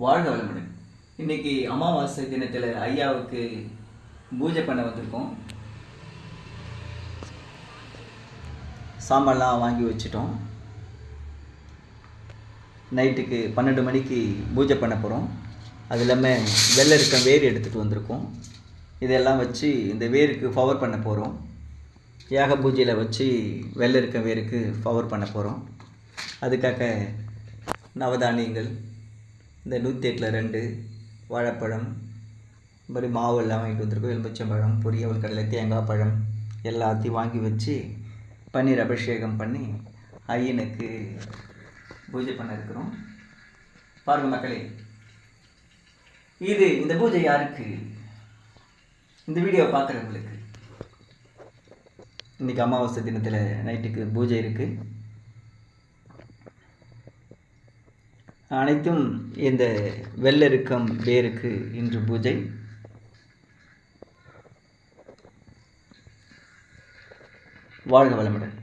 வாழ்க வளமுடன். இன்னைக்கு அமாவாசை தினத்தில் ஐயாவுக்கு பூஜை பண்ண வந்திருக்கோம். சாமான்லாம் வாங்கி வச்சிட்டோம். நைட்டுக்கு 12 மணிக்கு பூஜை பண்ண போகிறோம். அது இல்லாமல் வெள்ளரிக்கம் வேர் எடுத்துகிட்டு வந்திருக்கோம். இதெல்லாம் வச்சு இந்த வேருக்கு பவர் பண்ண போகிறோம். யாக பூஜையில் வச்சு வெள்ளரிக்கம் வேருக்கு பவர் பண்ண போகிறோம். அதுக்காக நவதானியங்கள், இந்த 108 வாழைப்பழம், இந்த மாதிரி மாவு எல்லாம் வாங்கிட்டு வந்திருக்கோம். எலுமிச்சம்பழம், பொரியல் கடலை, தேங்காய் பழம் எல்லாத்தையும் வாங்கி வச்சு பன்னீர் அபிஷேகம் பண்ணி ஐயனுக்கு பூஜை பண்ண இருக்கிறோம். பாருங்கள் மக்களே, இந்த பூஜை யாருக்கு? இந்த வீடியோவை பார்க்குறவங்களுக்கு. இன்றைக்கி அமாவாசை தினத்தில் நைட்டுக்கு பூஜை இருக்குது. அனைத்தும் இந்த வெள்ளரிக்கம் வேருக்கு இன்று பூஜை. வாழ்க வளமுடன்.